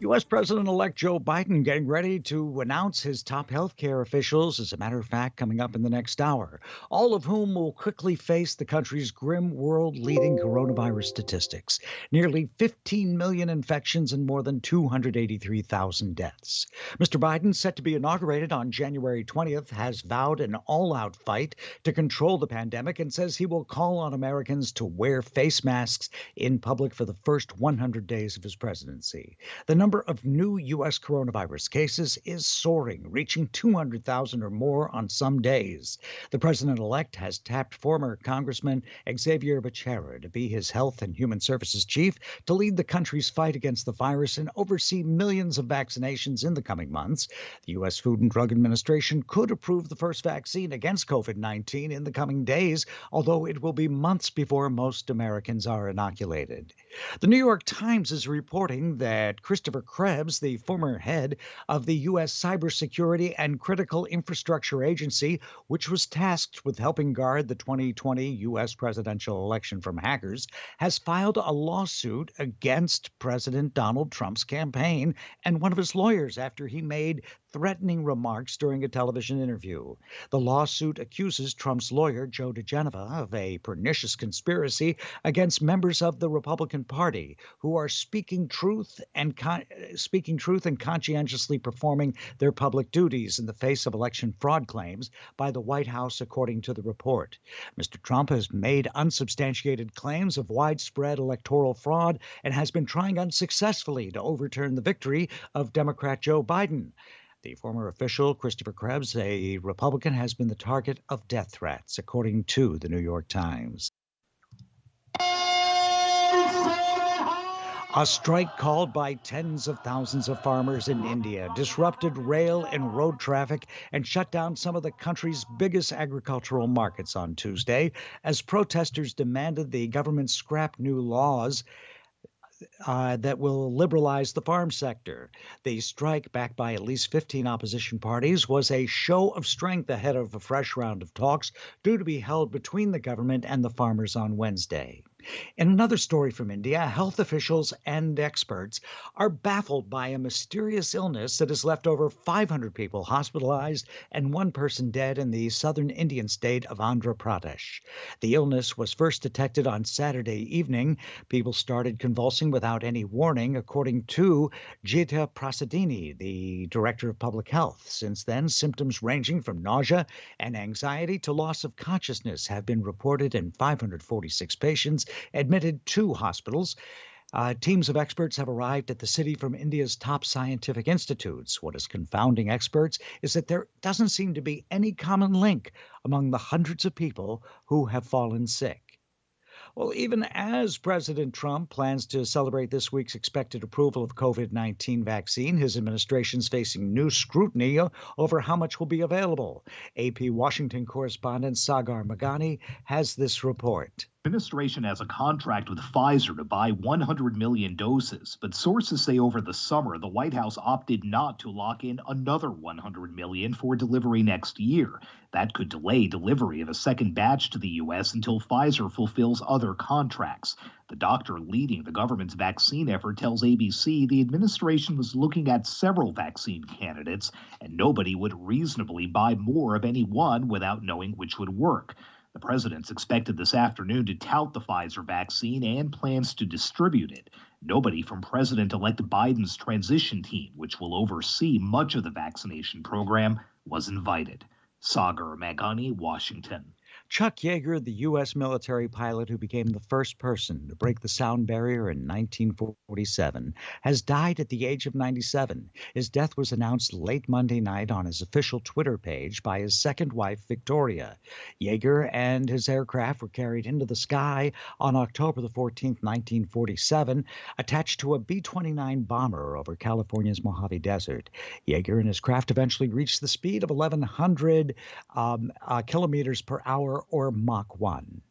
U.S. President-elect Joe Biden getting ready to announce his top healthcare officials, as a matter of fact, coming up in the next hour, all of whom will quickly face the country's grim world-leading coronavirus statistics. Nearly 15 million infections and more than 283,000 deaths. Mr. Biden, set to be inaugurated on January 20th, has vowed an all-out fight to control the pandemic and says he will call on Americans to wear face masks in public for the first 100 days of his presidency. The number of new U.S. coronavirus cases is soaring, reaching 200,000 or more on some days. The president-elect has tapped former Congressman Xavier Becerra to be his health and human services chief to lead the country's fight against the virus and oversee millions of vaccinations in the coming months. The U.S. Food and Drug Administration could approve the first vaccine against COVID-19 in the coming days, although it will be months before most Americans are inoculated. The New York Times is reporting that Christopher Krebs, the former head of the U.S. Cybersecurity and Critical Infrastructure Agency, which was tasked with helping guard the 2020 U.S. presidential election from hackers, has filed a lawsuit against President Donald Trump's campaign and one of his lawyers after he made threatening remarks during a television interview. The lawsuit accuses Trump's lawyer, Joe DeGeneva, of a pernicious conspiracy against members of the Republican Party who are speaking truth and conscientiously performing their public duties in the face of election fraud claims by the White House, according to the report. Mr. Trump has made unsubstantiated claims of widespread electoral fraud and has been trying unsuccessfully to overturn the victory of Democrat Joe Biden. The former official, Christopher Krebs, a Republican, has been the target of death threats, according to the New York Times. A strike called by tens of thousands of farmers in India disrupted rail and road traffic and shut down some of the country's biggest agricultural markets on Tuesday as protesters demanded the government scrap new laws that will liberalize the farm sector. The strike, backed by at least 15 opposition parties, was a show of strength ahead of a fresh round of talks due to be held between the government and the farmers on Wednesday. In another story from India, health officials and experts are baffled by a mysterious illness that has left over 500 people hospitalized and one person dead in the southern Indian state of Andhra Pradesh. The illness was first detected on Saturday evening. People started convulsing without any warning, according to Jita Prasadini, the director of public health. Since then, symptoms ranging from nausea and anxiety to loss of consciousness have been reported in 546 patients admitted to hospitals. Teams of experts have arrived at the city from India's top scientific institutes. What is confounding experts is that there doesn't seem to be any common link among the hundreds of people who have fallen sick. Well, even as President Trump plans to celebrate this week's expected approval of COVID-19 vaccine, his administration is facing new scrutiny over how much will be available. AP Washington correspondent Sagar Magani has this report. Administration has a contract with Pfizer to buy 100 million doses, but sources say over the summer the White House opted not to lock in another 100 million for delivery next year. That could delay delivery of a second batch to the U.S. until Pfizer fulfills other contracts. The doctor leading the government's vaccine effort tells ABC the administration was looking at several vaccine candidates, and nobody would reasonably buy more of any one without knowing which would work. The president's expected this afternoon to tout the Pfizer vaccine and plans to distribute it. Nobody from President-elect Biden's transition team, which will oversee much of the vaccination program, was invited. Sagar Magani, Washington. Chuck Yeager, the U.S. military pilot who became the first person to break the sound barrier in 1947, has died at the age of 97. His death was announced late Monday night on his official Twitter page by his second wife, Victoria. Yeager and his aircraft were carried into the sky on October the 14th, 1947, attached to a B-29 bomber over California's Mojave Desert. Yeager and his craft eventually reached the speed of 1,100 kilometers per hour, or Mach 1.